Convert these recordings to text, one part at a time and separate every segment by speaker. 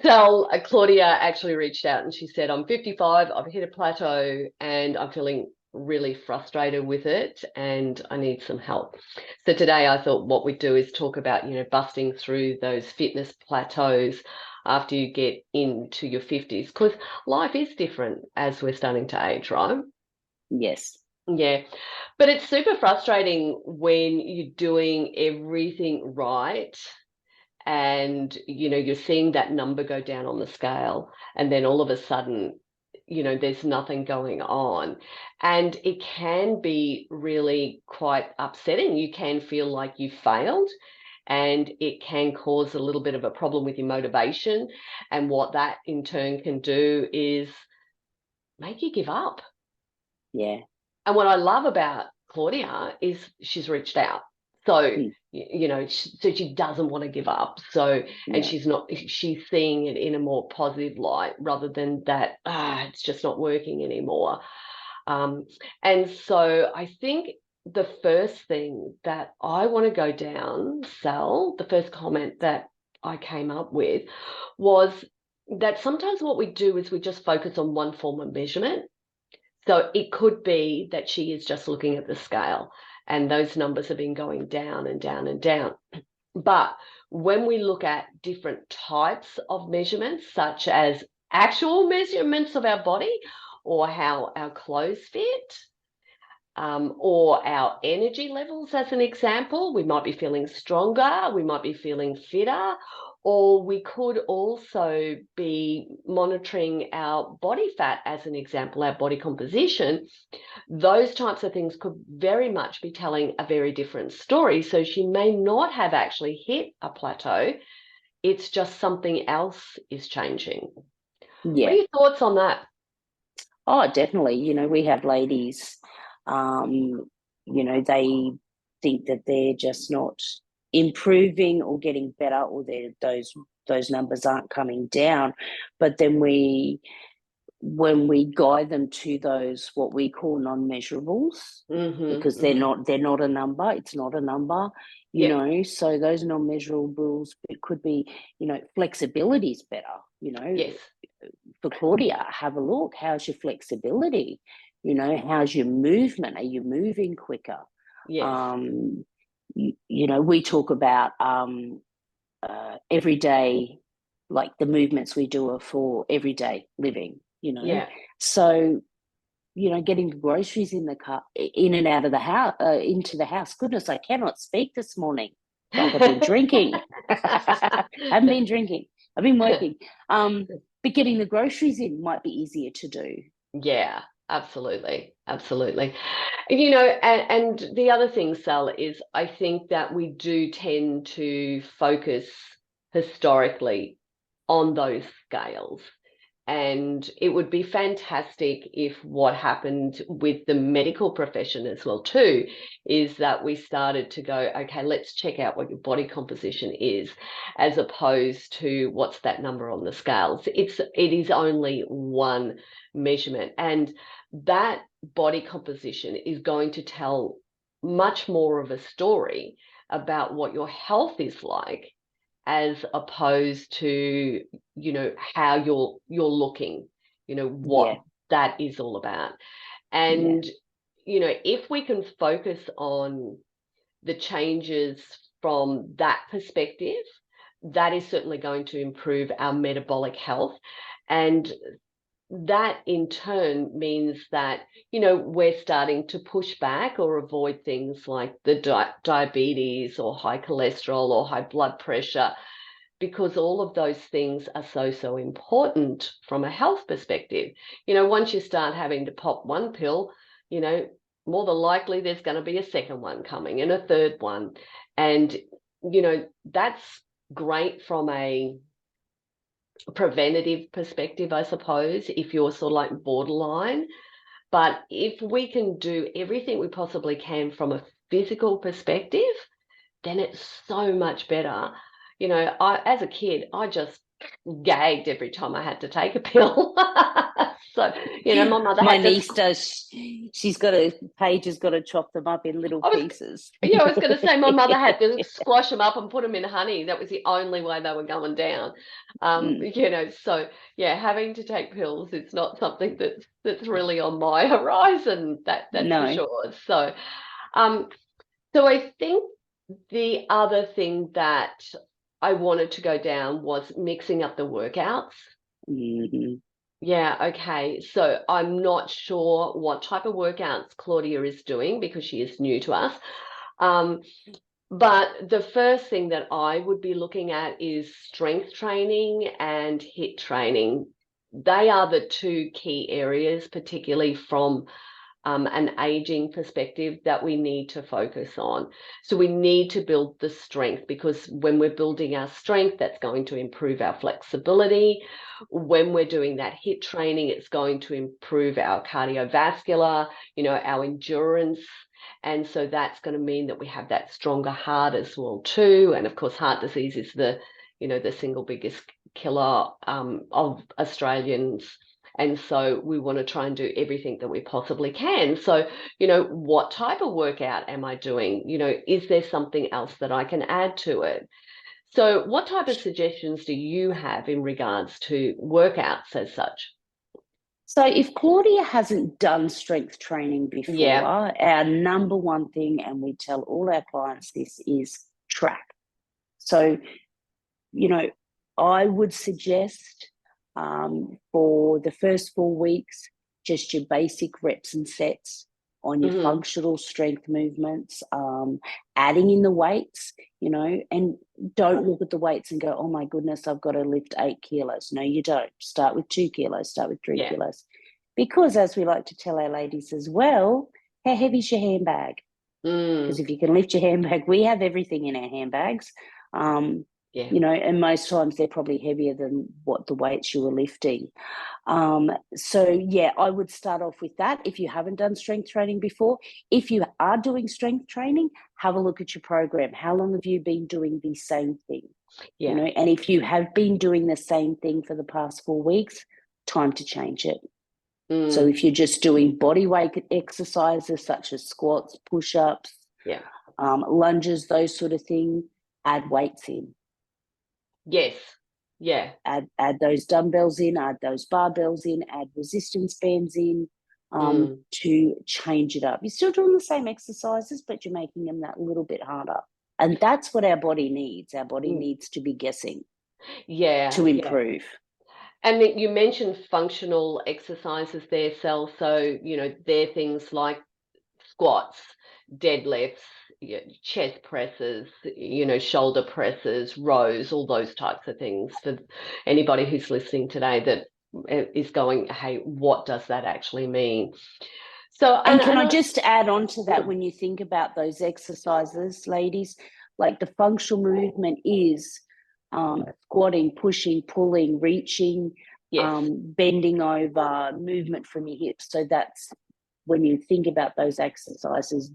Speaker 1: So Claudia actually reached out and she said, I'm 55, I've hit a plateau and I'm feeling really frustrated with it and I need some help. So today I thought what we'd do is talk about, busting through those fitness plateaus after you get into your 50s, because life is different as we're starting to age, right?
Speaker 2: Yes.
Speaker 1: Yeah. But it's super frustrating when you're doing everything right and you're seeing that number go down on the scale and then all of a sudden there's nothing going on, and it can be really quite upsetting. You can feel like you failed, and it can cause a little bit of a problem with your motivation, and what that in turn can do is make you give up.
Speaker 2: Yeah.
Speaker 1: And what I love about Claudia is she's reached out. So,
Speaker 2: Mm.
Speaker 1: so she doesn't want to give up. So, and
Speaker 2: No.
Speaker 1: she's seeing it in a more positive light rather than that, it's just not working anymore. Um, and so I think the first thing that I want to go down, Sal, the first comment that I came up with was that sometimes what we do is we just focus on one form of measurement. So it could be that she is just looking at the scale and those numbers have been going down and down and down. But when we look at different types of measurements, such as actual measurements of our body or how our clothes fit, or our energy levels, as an example, we might be feeling stronger, we might be feeling fitter, or we could also be monitoring our body fat, as an example, our body composition. Those types of things could very much be telling a very different story. So she may not have actually hit a plateau. It's just something else is changing. What are
Speaker 2: Yeah.
Speaker 1: your thoughts on that?
Speaker 2: Oh, definitely. We have ladies, they think that they're just not improving or getting better, or those numbers aren't coming down. But then when we guide them to those what we call non-measurables, because they're not a number, it's not a number,
Speaker 1: Yep.
Speaker 2: so those non-measurables, it could be, flexibility is better,
Speaker 1: Yes.
Speaker 2: for Claudia, have a look. How's your flexibility? How's your movement? Are you moving quicker?
Speaker 1: Yes.
Speaker 2: We talk about everyday, like the movements we do are for everyday living.
Speaker 1: Yeah.
Speaker 2: So, getting the groceries in the car, in and out of the house, into the house. Goodness, I cannot speak this morning. Like I've been drinking. I haven't been drinking. I've been working. But getting the groceries in might be easier to do.
Speaker 1: Yeah, absolutely. Absolutely. And the other thing, Sal, is I think that we do tend to focus historically on those scales. And it would be fantastic if what happened with the medical profession as well too is that we started to go, okay, let's check out what your body composition is, as opposed to what's that number on the scales. It is only one measurement, and that body composition is going to tell much more of a story about what your health is like, as opposed to how you're looking,
Speaker 2: Yeah,
Speaker 1: what that is all about.
Speaker 2: yeah,
Speaker 1: And if we can focus on the changes from that perspective, that is certainly going to improve our metabolic health. And that in turn means that we're starting to push back or avoid things like the diabetes or high cholesterol or high blood pressure, because all of those things are so important from a health perspective. Once you start having to pop one pill, more than likely there's going to be a second one coming and a third one. And, that's great from a preventative perspective, I suppose, if you're sort of like borderline. But if we can do everything we possibly can from a physical perspective, then it's so much better. As a kid, I just gagged every time I had to take a pill. So, my mother
Speaker 2: My
Speaker 1: had to
Speaker 2: niece does. Paige has got to chop them up in little
Speaker 1: I was
Speaker 2: pieces.
Speaker 1: Yeah, I was going to say my mother had to squash them up and put them in honey. That was the only way they were going down. So yeah, having to take pills is not something that's really on my horizon. That's for
Speaker 2: No.
Speaker 1: sure. Um, so I think the other thing that I wanted to go down was mixing up the workouts.
Speaker 2: Mhm.
Speaker 1: Yeah, okay. So I'm not sure what type of workouts Claudia is doing because she is new to us. Um, but the first thing that I would be looking at is strength training and HIIT training. They are the two key areas, particularly from an aging perspective, that we need to focus on. So we need to build the strength, because when we're building our strength, that's going to improve our flexibility. When we're doing that HIIT training, it's going to improve our cardiovascular, our endurance. And so that's going to mean that we have that stronger heart as well too. And of course, heart disease is the single biggest killer of Australians. And so we want to try and do everything that we possibly can. So, what type of workout am I doing? Is there something else that I can add to it? So what type of suggestions do you have in regards to workouts as such?
Speaker 2: So if Claudia hasn't done strength training before,
Speaker 1: Yeah.
Speaker 2: our number one thing, and we tell all our clients this, is track. So, I would suggest for the first 4 weeks, just your basic reps and sets on your
Speaker 1: Mm-hmm.
Speaker 2: functional strength movements, adding in the weights, and don't look at the weights and go, oh my goodness, I've got to lift 8 kilos. No, you don't. Start with 2 kilos, start with 3
Speaker 1: Yeah.
Speaker 2: kilos. Because as we like to tell our ladies as well, how heavy's your handbag? Because if you can lift your handbag, we have everything in our handbags.
Speaker 1: Yeah.
Speaker 2: And most times they're probably heavier than what the weights you were lifting. So yeah, I would start off with that if you haven't done strength training before. If you are doing strength training, have a look at your program. How long have you been doing the same thing?
Speaker 1: Yeah.
Speaker 2: And if you have been doing the same thing for the past 4 weeks, time to change it. So if you're just doing body weight exercises such as squats, push-ups,
Speaker 1: Yeah.
Speaker 2: lunges, those sort of things, add weights in.
Speaker 1: Yes. Yeah.
Speaker 2: Add those dumbbells in, add those barbells in, add resistance bands in to change it up. You're still doing the same exercises, but you're making them that little bit harder. And that's what our body needs. Our body needs to be guessing to improve.
Speaker 1: And you mentioned functional exercises there, Sel. So, they're things like squats, deadlifts, chest presses, shoulder presses, rows, all those types of things, for anybody who's listening today that is going, hey, what does that actually mean? So,
Speaker 2: And can I just add on to that, when you think about those exercises, ladies, like the functional movement is squatting, pushing, pulling, reaching,
Speaker 1: yes.
Speaker 2: bending over, movement from your hips. So that's when you think about those exercises,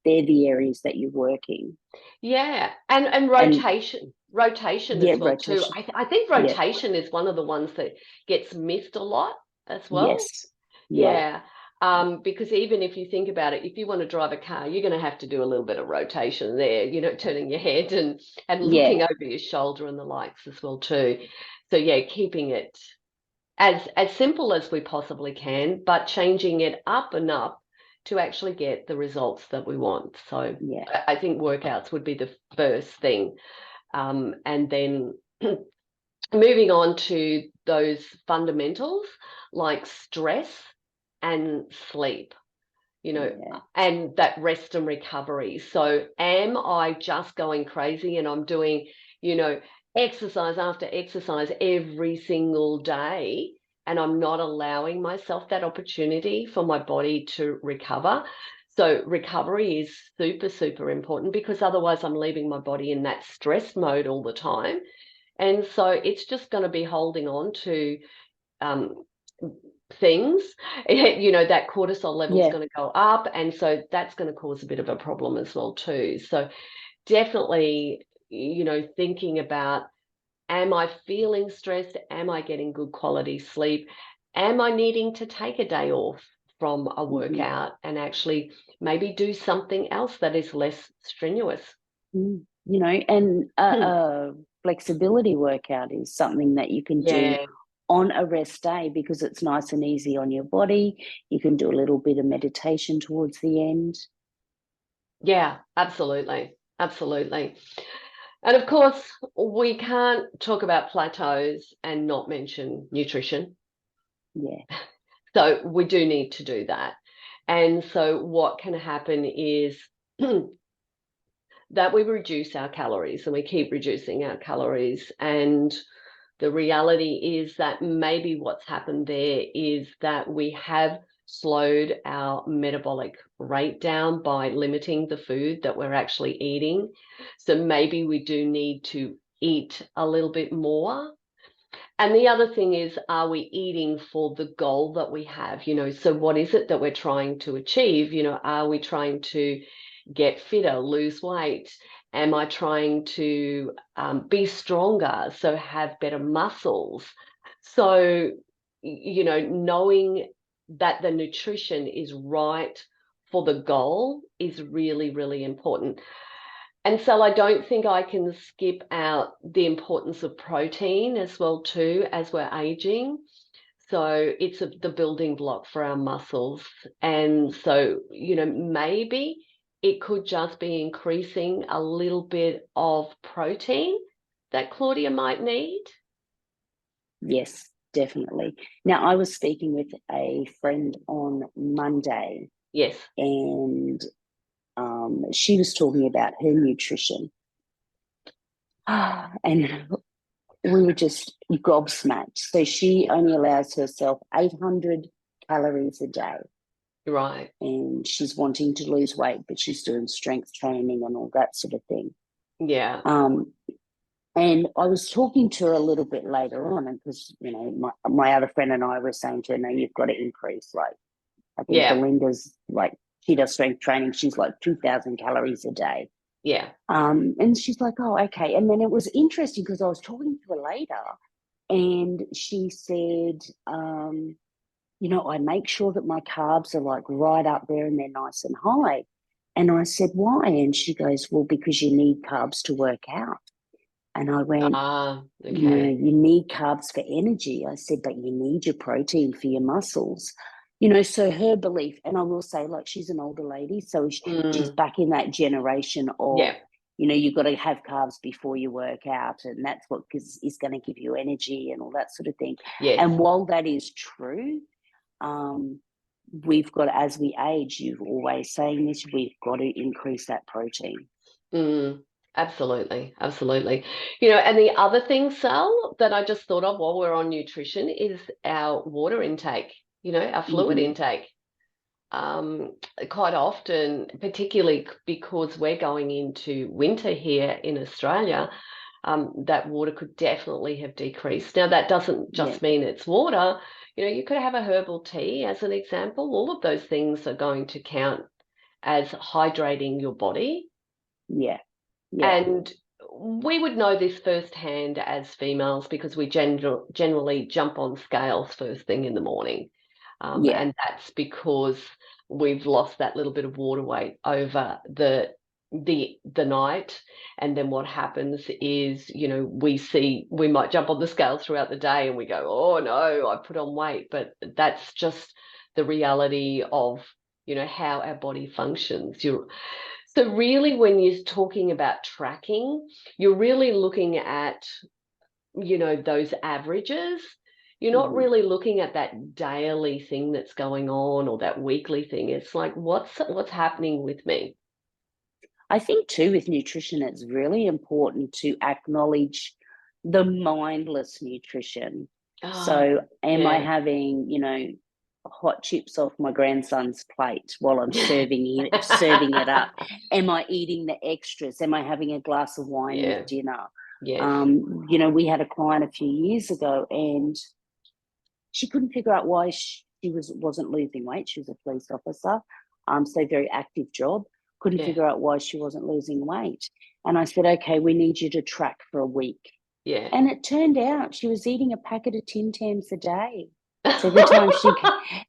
Speaker 2: they're the areas that you're working.
Speaker 1: Yeah, and rotation. Rotation as well too.
Speaker 2: Rotation.
Speaker 1: I think rotation is one of the ones that gets missed a lot as well.
Speaker 2: Yes.
Speaker 1: Yeah. Because even if you think about it, if you want to drive a car, you're going to have to do a little bit of rotation there, turning your head and looking over your shoulder and the likes as well too. So yeah, keeping it as simple as we possibly can, but changing it up enough to actually get the results that we want. So I think workouts would be the first thing. And then moving on to those fundamentals like stress and sleep, and that rest and recovery. So am I just going crazy and I'm doing, exercise after exercise every single day, and I'm not allowing myself that opportunity for my body to recover? So recovery is super, super important, because otherwise I'm leaving my body in that stress mode all the time. And so it's just going to be holding on to things, that cortisol level is going to go up. And so that's going to cause a bit of a problem as well too. So definitely, thinking about, am I feeling stressed? Am I getting good quality sleep? am I needing to take a day off from a workout and actually maybe do something else that is less strenuous?
Speaker 2: You know, and a flexibility workout is something that you can do
Speaker 1: Yeah,
Speaker 2: on a rest day because it's nice and easy on your body. You can do a little bit of meditation towards the end.
Speaker 1: yeah, absolutely. Absolutely. And of course, we can't talk about plateaus and not mention nutrition.
Speaker 2: Yeah.
Speaker 1: So we do need to do that. And so what can happen is that we reduce our calories and we keep reducing our calories. And the reality is that maybe what's happened there is that we have slowed our metabolic rate down by limiting the food that we're actually eating. So maybe we do need to eat a little bit more. And the other thing is, are we eating for the goal that we have? So what is it that we're trying to achieve? Are we trying to get fitter, lose weight? Am I trying to be stronger, so have better muscles? So, knowing that the nutrition is right for the goal is really, really important. And so I don't think I can skip out the importance of protein as well too as we're aging. So it's the building block for our muscles. And so, maybe it could just be increasing a little bit of protein that Claudia might need.
Speaker 2: Yes, definitely. Now, I was speaking with a friend on Monday,
Speaker 1: Yes.
Speaker 2: and she was talking about her nutrition. And we were just gobsmacked. So she only allows herself 800 calories a day.
Speaker 1: Right.
Speaker 2: And she's wanting to lose weight, but she's doing strength training and all that sort of thing.
Speaker 1: Yeah.
Speaker 2: And I was talking to her a little bit later on, and because my other friend and I were saying to her, "No, you've got to increase." Like, I think
Speaker 1: Yeah.
Speaker 2: Belinda's like, she does strength training. She's like 2,000 calories a day.
Speaker 1: Yeah.
Speaker 2: And she's like, "Oh, okay." And then it was interesting because I was talking to her later, and she said, "I make sure that my carbs are like right up there and they're nice and high." And I said, "Why?" And she goes, "Well, because you need carbs to work out." And I went, "No,
Speaker 1: Okay.
Speaker 2: you need carbs for energy." I said, "But you need your protein for your muscles." So her belief, and I will say, like, she's an older lady, so she's
Speaker 1: Mm.
Speaker 2: back in that generation of,
Speaker 1: Yeah.
Speaker 2: you've got to have carbs before you work out, and that's what is going to give you energy and all that sort of thing.
Speaker 1: Yes.
Speaker 2: And while that is true, we've got, as we age, you're always saying this, we've got to increase that protein.
Speaker 1: Absolutely, absolutely. And the other thing, Sal, that I just thought of while we're on nutrition is our water intake, our fluid
Speaker 2: Mm-hmm.
Speaker 1: intake. Quite often, particularly because we're going into winter here in Australia, that water could definitely have decreased. Now, that doesn't
Speaker 2: Yeah,
Speaker 1: just mean it's water. You could have a herbal tea as an example. All of those things are going to count as hydrating your body.
Speaker 2: yeah, yeah,
Speaker 1: And we would know this firsthand as females because we generally jump on scales first thing in the morning.
Speaker 2: yeah,
Speaker 1: And that's because we've lost that little bit of water weight over the night. And then what happens is, we might jump on the scales throughout the day and we go, "Oh no, I put on weight." But that's just the reality of, how our body functions. So really, when you're talking about tracking, you're really looking at, those averages. You're not
Speaker 2: mhm.
Speaker 1: really looking at that daily thing that's going on or that weekly thing. It's like, what's happening with me?
Speaker 2: I think too with nutrition, it's really important to acknowledge the mindless nutrition.
Speaker 1: Oh,
Speaker 2: So, am I
Speaker 1: yeah.
Speaker 2: having, hot chips off my grandson's plate while I'm serving it up? Am I eating the extras? Am I having a glass of wine with
Speaker 1: Yeah.
Speaker 2: dinner?
Speaker 1: Yes.
Speaker 2: We had a client a few years ago, and she couldn't figure out why wasn't losing weight. She was a police officer, so very active job. Couldn't
Speaker 1: Yeah.
Speaker 2: figure out why she wasn't losing weight. And I said, "Okay, we need you to track for a week."
Speaker 1: Yeah.
Speaker 2: And it turned out she was eating a packet of Tim Tams a day. So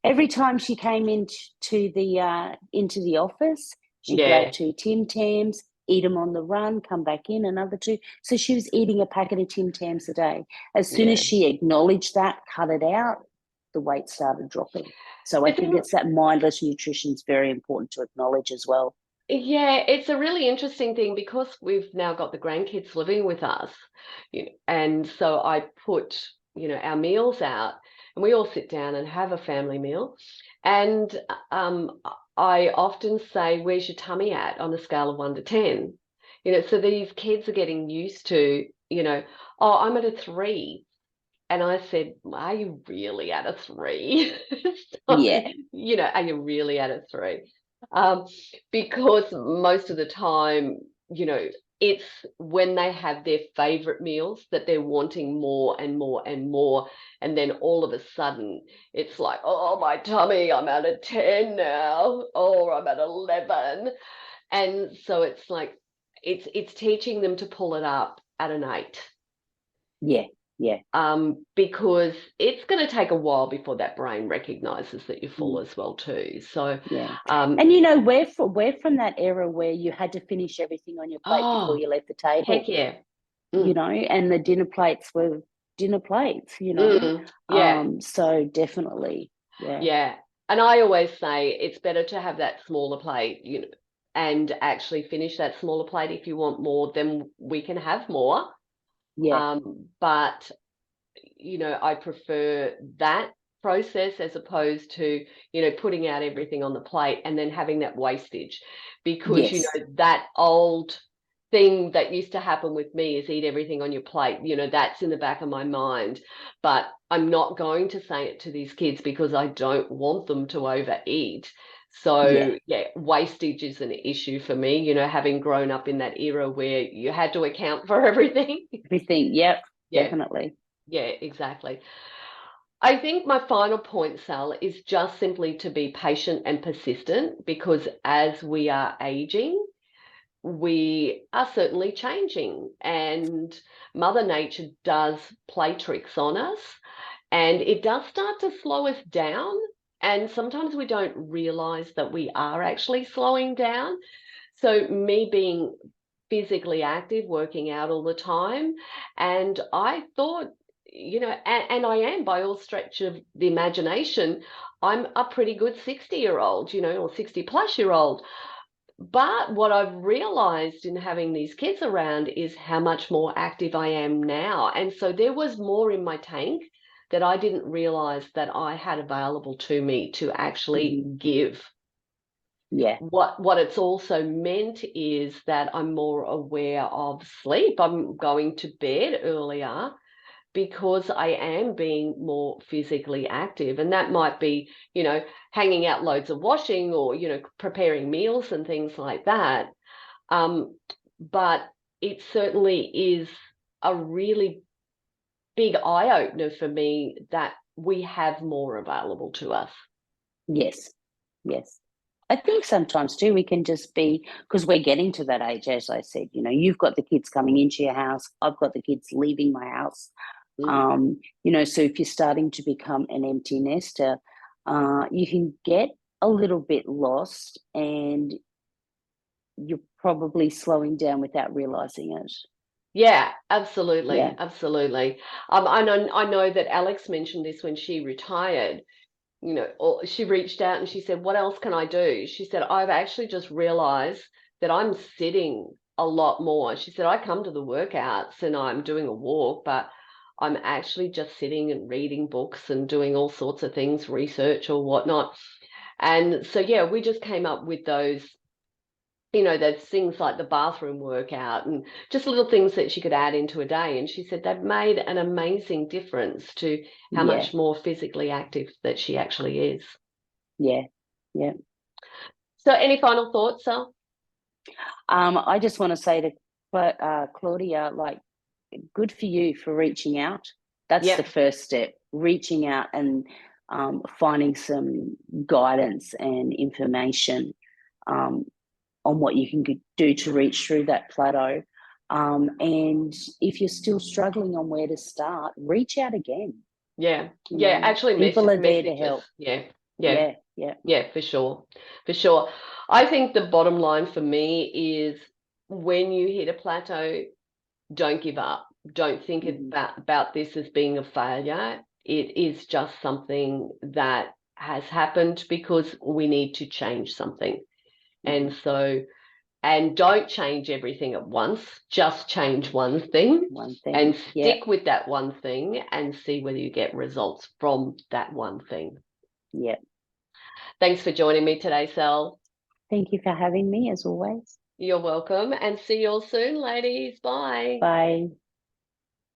Speaker 2: every time she came into the office, she'd grab
Speaker 1: Yeah,
Speaker 2: 2 Tim Tams, eat them on the run, come back in, another 2. So she was eating a packet of Tim Tams a day. As soon as
Speaker 1: yeah.
Speaker 2: she acknowledged that, cut it out, the weight started dropping. So I
Speaker 1: It's
Speaker 2: think
Speaker 1: a,
Speaker 2: it's that mindless nutrition is very important to acknowledge as well.
Speaker 1: yeah, it's a really interesting thing because we've now got the grandkids living with us, and so I put, our meals out, and we all sit down and have a family meal, and I often say, "Where's your tummy at on a scale of 1 to 10?" So these kids are getting used to, oh, I'm at a 3. And I said, "Are you really at a 3?" So,
Speaker 2: Yeah,
Speaker 1: are you really at a 3? Um, because most of the time, it's when they have their favorite meals that they're wanting more and more and more. And then all of a sudden, it's like, "Oh, my tummy, I'm at a 10 now, or I'm at 11." And so it's like, it's teaching them to pull it up at an 8.
Speaker 2: yeah, yeah.
Speaker 1: Because it's going to take a while before that brain recognizes that you're full
Speaker 2: Mm.
Speaker 1: as well too. So,
Speaker 2: Yeah.
Speaker 1: um,
Speaker 2: And we're from that era where you had to finish everything on your plate before
Speaker 1: oh,
Speaker 2: you left the
Speaker 1: heck
Speaker 2: table,
Speaker 1: yeah. Mm,
Speaker 2: and the dinner plates were dinner plates.
Speaker 1: yeah,
Speaker 2: So definitely, yeah.
Speaker 1: yeah. And I always say it's better to have that smaller plate, and actually finish that smaller plate. If you want more, then we can have more.
Speaker 2: Yeah.
Speaker 1: But I prefer that process as opposed to, putting out everything on the plate and then having that wastage. Because,
Speaker 2: Yes.
Speaker 1: that old thing that used to happen with me is eat everything on your plate. That's in the back of my mind. But I'm not going to say it to these kids because I don't want them to overeat.
Speaker 2: Yeah.
Speaker 1: So, yeah, wastage is an issue for me, having grown up in that era where you had to account for everything.
Speaker 2: Everything. Yep.
Speaker 1: Yeah.
Speaker 2: Definitely.
Speaker 1: Yeah, exactly. I think my final point, Sal, is just simply to be patient and persistent because as we are aging, we are certainly changing, and Mother Nature does play tricks on us, and it does start to slow us down. And sometimes we don't realize that we are actually slowing down. So, me being physically active, working out all the time. And I thought, and I am by all stretch of the imagination, I'm a pretty good 60-year-old, or 60-plus-year-old. But what I've realized in having these kids around is how much more active I am now. And so there was more in my tank that I didn't realize that I had available to me to actually
Speaker 2: Mhm.
Speaker 1: give.
Speaker 2: Yeah.
Speaker 1: What it's also meant is that I'm more aware of sleep. I'm going to bed earlier because I am being more physically active. And that might be, hanging out loads of washing or, preparing meals and things like that. Um, but it certainly is a really big eye opener for me that we have more available to us.
Speaker 2: Yes. Yes. I think sometimes too we can just be because we're getting to that age, as I said. You've got the kids coming into your house. I've got the kids leaving my house.
Speaker 1: Mm.
Speaker 2: So if you're starting to become an empty nester, you can get a little bit lost, and you're probably slowing down without realizing it.
Speaker 1: Yeah, absolutely,
Speaker 2: Yeah.
Speaker 1: absolutely. I know that Alex mentioned this when she retired. Or she reached out and she said, "What else can I do?" She said, "I've actually just realized that I'm sitting a lot more." She said, "I come to the workouts and I'm doing a walk, but I'm actually just sitting and reading books and doing all sorts of things, research or whatnot." And so, yeah, we just came up with those things like the bathroom workout and just little things that she could add into a day. And she said they've made an amazing difference to how
Speaker 2: Yeah.
Speaker 1: much more physically active that she actually is.
Speaker 2: Yeah. Yeah.
Speaker 1: So, any final thoughts, Sal?
Speaker 2: I just want to say to Claudia, like, good for you for reaching out. That's the
Speaker 1: Yep.
Speaker 2: first step, reaching out and finding some guidance and information um, on what you can do to reach through that plateau. And if you're still struggling on where to start, reach out again.
Speaker 1: Yeah.
Speaker 2: You
Speaker 1: Yeah.
Speaker 2: know,
Speaker 1: Actually,
Speaker 2: people are there to
Speaker 1: messages.
Speaker 2: help.
Speaker 1: Yeah. Yeah.
Speaker 2: Yeah.
Speaker 1: Yeah, for sure. For sure. I think the bottom line for me is when you hit a plateau, don't give up. Don't think
Speaker 2: Mhm.
Speaker 1: about this as being a failure. It is just something that has happened because we need to change something. And so, and don't change everything at once, just change one thing
Speaker 2: One thing.
Speaker 1: and
Speaker 2: Yeah.
Speaker 1: stick with that one thing and see whether you get results from that one thing.
Speaker 2: Yeah.
Speaker 1: Thanks for joining me today, Sal.
Speaker 2: Thank you for having me, as always.
Speaker 1: You're welcome, and see you all soon, ladies. Bye.
Speaker 2: Bye.